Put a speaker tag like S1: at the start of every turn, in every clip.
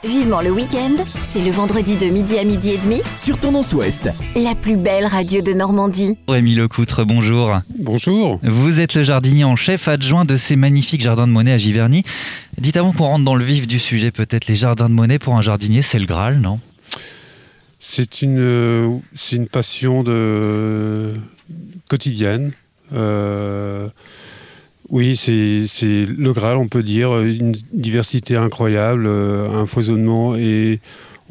S1: Vivement le week-end, c'est le vendredi de midi à midi et demi
S2: sur Tendance Ouest.
S1: La plus belle radio de Normandie.
S3: Rémi Lecoutre, bonjour.
S4: Bonjour.
S3: Vous êtes le jardinier en chef adjoint de ces magnifiques jardins de Monet à Giverny. Dites avant qu'on rentre dans le vif du sujet, peut-être les jardins de Monet pour un jardinier, c'est le Graal, non ?
S4: C'est une passion quotidienne. Oui, c'est le Graal, on peut dire, une diversité incroyable, un foisonnement et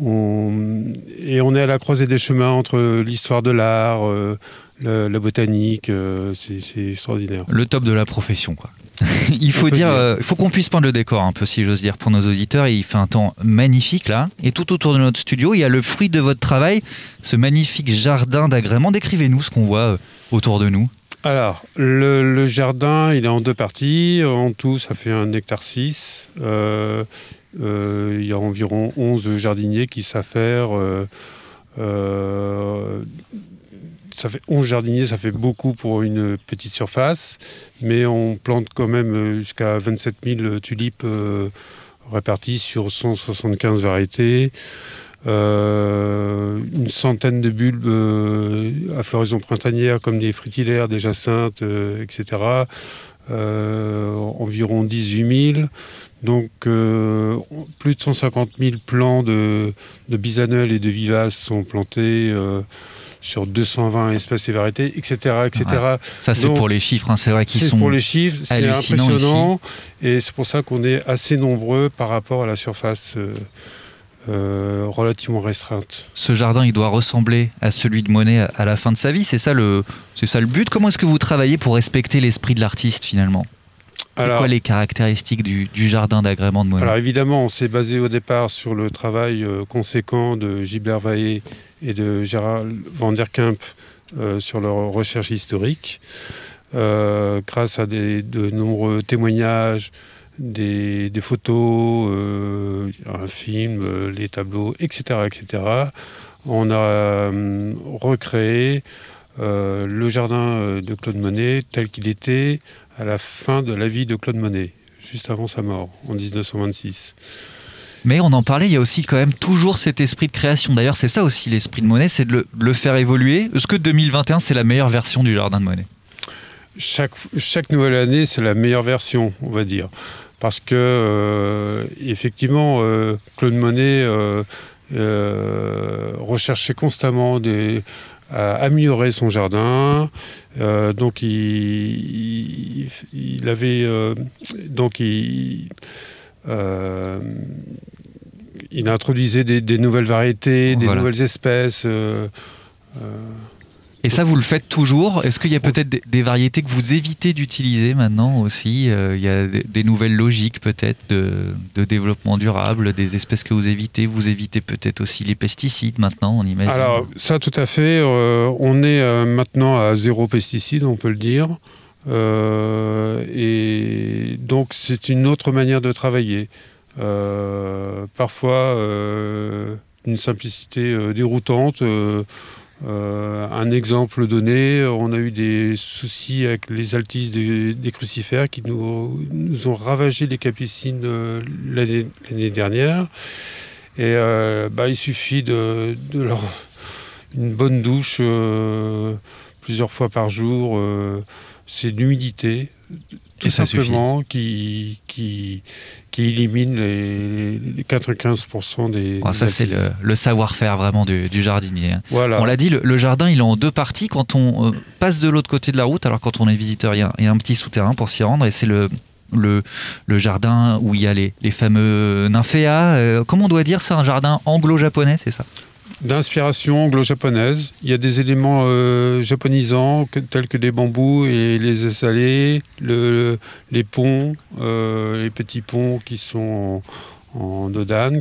S4: on est à la croisée des chemins entre l'histoire de l'art, la botanique, c'est extraordinaire.
S3: Le top de la profession, quoi. Il faut qu'on puisse peindre le décor un peu, si j'ose dire, pour nos auditeurs. Il fait un temps magnifique là, et tout autour de notre studio, il y a le fruit de votre travail, ce magnifique jardin d'agrément. Décrivez-nous ce qu'on voit autour de nous.
S4: Alors, le jardin, il est en deux parties. En tout, ça fait 1,6 hectare. Il y a environ 11 jardiniers qui savent faire. Ça fait 11 jardiniers, ça fait beaucoup pour une petite surface. Mais on plante quand même jusqu'à 27 000 tulipes réparties sur 175 variétés. Une centaine de bulbes à floraison printanière comme des fritillaires, des jacinthes, etc. Environ 18 000. Donc plus de 150 000 plants de bisannuels et de vivaces sont plantés sur 220 espèces et variétés, etc. etc.
S3: Ouais. Ça, c'est donc, pour les chiffres, hein, c'est vrai qu'ils sont
S4: pour les chiffres, c'est impressionnant.
S3: Ici.
S4: Et c'est pour ça qu'on est assez nombreux par rapport à la surface relativement restreinte.
S3: Ce jardin, il doit ressembler à celui de Monet à la fin de sa vie. C'est ça le but. Comment est-ce que vous travaillez pour respecter l'esprit de l'artiste finalement ? C'est quoi les caractéristiques du jardin d'agrément de Monet ?
S4: Alors évidemment, on s'est basé au départ sur le travail conséquent de Gilbert Vaillet et de Gérald Van der Kemp sur leur recherche historique. Grâce à de nombreux témoignages, des photos, un film, les tableaux, etc., etc. On a recréé le jardin de Claude Monet tel qu'il était à la fin de la vie de Claude Monet, juste avant sa mort, en 1926.
S3: Mais on en parlait, il y a aussi quand même toujours cet esprit de création. D'ailleurs, c'est ça aussi l'esprit de Monet, c'est de le faire évoluer. Est-ce que 2021, c'est la meilleure version du jardin de Monet ?
S4: Chaque nouvelle année, c'est la meilleure version, on va dire. Parce que, effectivement, Claude Monet recherchait constamment à améliorer son jardin. Donc, il introduisait des nouvelles variétés, des nouvelles espèces.
S3: Et ça, vous le faites toujours ? Est-ce qu'il y a peut-être des variétés que vous évitez d'utiliser maintenant aussi ? Il y a des nouvelles logiques peut-être de développement durable, des espèces que vous évitez. Vous évitez peut-être aussi les pesticides maintenant, on imagine.
S4: Alors ça, tout à fait. On est maintenant à 0 pesticides, on peut le dire. Et donc c'est une autre manière de travailler. Parfois, une simplicité déroutante. Un exemple donné, on a eu des soucis avec les altices des crucifères qui nous ont ravagé les capucines l'année dernière. Et il suffit de leur une bonne douche plusieurs fois par jour. C'est l'humidité, tout simplement, qui élimine les 95% des...
S3: Ça, c'est le savoir-faire vraiment du jardinier.
S4: Voilà.
S3: On l'a dit, le jardin, il est en deux parties. Quand on passe de l'autre côté de la route, alors quand on est visiteur, il y a un petit souterrain pour s'y rendre, et c'est le jardin où il y a les fameux nymphéas. Comment on doit dire, c'est un jardin anglo-japonais, c'est ça ?
S4: D'inspiration anglo-japonaise. Il y a des éléments japonisants tels que les bambous et les azalées, les ponts, les petits ponts qui sont en dodane.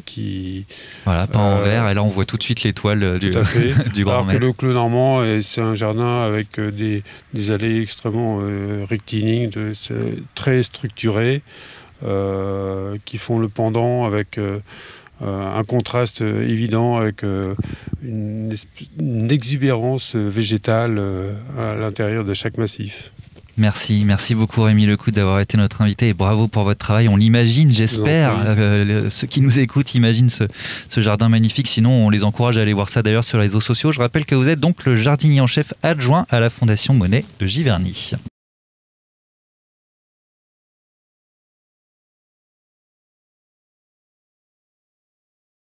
S3: Voilà, peint en vert, et là on voit tout de suite l'étoile du grand maître.
S4: Alors que le Clos Normand, c'est un jardin avec des allées extrêmement rectilignes, très structurées, qui font le pendant avec... un contraste évident avec une exubérance végétale à l'intérieur de chaque massif.
S3: Merci beaucoup Rémi Lecout d'avoir été notre invité et bravo pour votre travail. On l'imagine, j'espère, ceux qui nous écoutent imaginent ce jardin magnifique. Sinon, on les encourage à aller voir ça d'ailleurs sur les réseaux sociaux. Je rappelle que vous êtes donc le jardinier en chef adjoint à la Fondation Monet de Giverny.